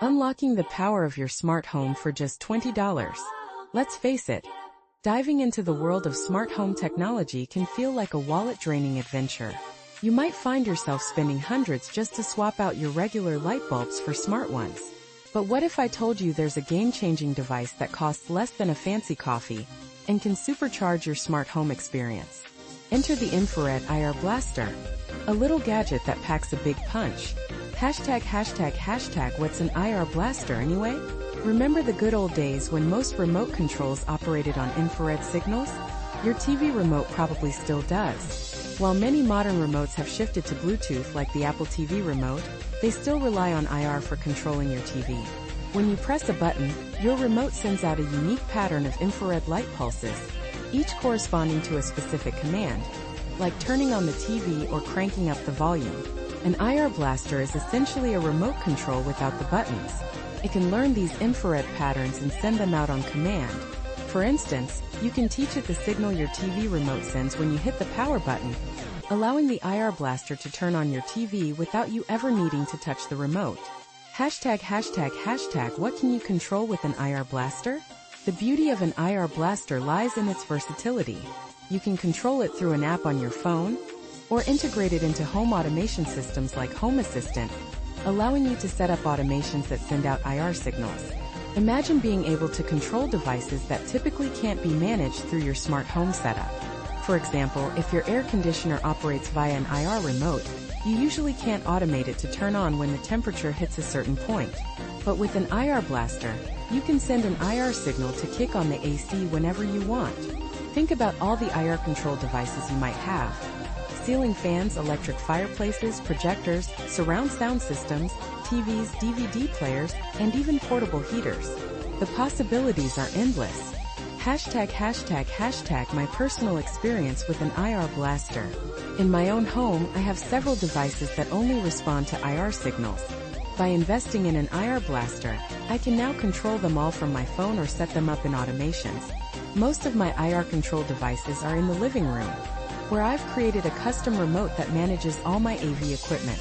Unlocking the power of your smart home for just $20. Let's face it, diving into the world of smart home technology can feel like a wallet-draining adventure. You might find yourself spending hundreds just to swap out your regular light bulbs for smart ones. But what if I told you there's a game-changing device that costs less than a fancy coffee and can supercharge your smart home experience? Enter the infrared IR blaster, a little gadget that packs a big punch. Hashtag what's an IR blaster anyway? Remember the good old days when most remote controls operated on infrared signals? Your TV remote probably still does. While many modern remotes have shifted to Bluetooth like the Apple TV remote, they still rely on IR for controlling your TV. When you press a button, your remote sends out a unique pattern of infrared light pulses, each corresponding to a specific command, like turning on the TV or cranking up the volume. An IR blaster is essentially a remote control without the buttons. It can learn these infrared patterns and send them out on command. For instance, you can teach it the signal your TV remote sends when you hit the power button, allowing the IR blaster to turn on your TV without you ever needing to touch the remote. Hashtag what can you control with an IR blaster? The beauty of an IR blaster lies in its versatility. You can control it through an app on your phone, or integrate it into home automation systems like Home Assistant, allowing you to set up automations that send out IR signals. Imagine being able to control devices that typically can't be managed through your smart home setup. For example, if your air conditioner operates via an IR remote, you usually can't automate it to turn on when the temperature hits a certain point. But with an IR blaster, you can send an IR signal to kick on the AC whenever you want. Think about all the IR control devices you might have: ceiling fans, electric fireplaces, projectors, surround sound systems, TVs, DVD players, and even portable heaters. The possibilities are endless. Hashtag my personal experience with an IR blaster. In my own home, I have several devices that only respond to IR signals. By investing in an IR blaster, I can now control them all from my phone or set them up in automations. Most of my IR control devices are in the living room, where I've created a custom remote that manages all my AV equipment.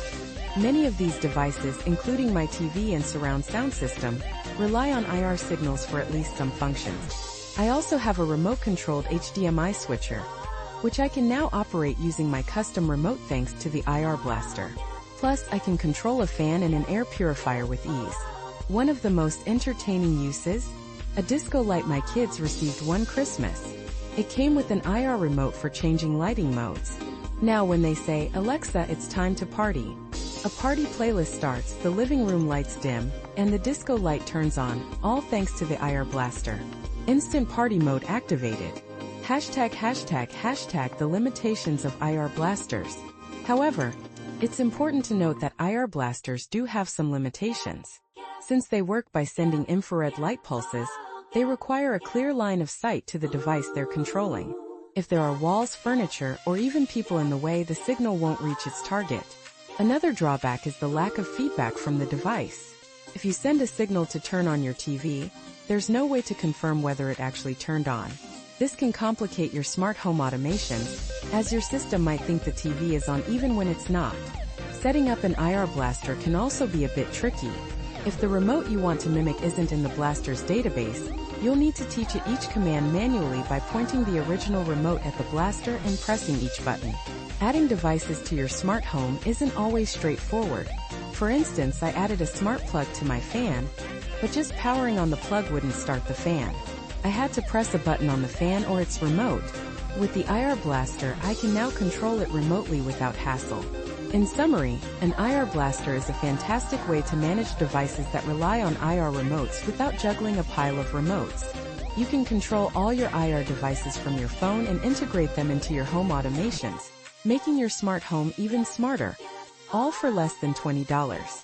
Many of these devices, including my TV and surround sound system, rely on IR signals for at least some functions. I also have a remote-controlled HDMI switcher, which I can now operate using my custom remote thanks to the IR blaster. Plus, I can control a fan and an air purifier with ease. One of the most entertaining uses? A disco light my kids received one Christmas. It came with an IR remote for changing lighting modes. Now when they say, "Alexa, it's time to party," a party playlist starts, the living room lights dim, and the disco light turns on, all thanks to the IR blaster. Instant party mode activated. Hashtag the limitations of IR blasters. However, it's important to note that IR blasters do have some limitations. Since they work by sending infrared light pulses, they require a clear line of sight to the device they're controlling. If there are walls, furniture, or even people in the way, the signal won't reach its target. Another drawback is the lack of feedback from the device. If you send a signal to turn on your TV, there's no way to confirm whether it actually turned on. This can complicate your smart home automations, as your system might think the TV is on even when it's not. Setting up an IR blaster can also be a bit tricky. If the remote you want to mimic isn't in the blaster's database, you'll need to teach it each command manually by pointing the original remote at the blaster and pressing each button. Adding devices to your smart home isn't always straightforward. For instance, I added a smart plug to my fan, but just powering on the plug wouldn't start the fan. I had to press a button on the fan or its remote. With the IR blaster, I can now control it remotely without hassle. In summary, an IR blaster is a fantastic way to manage devices that rely on IR remotes without juggling a pile of remotes. You can control all your IR devices from your phone and integrate them into your home automations, making your smart home even smarter, all for less than $20.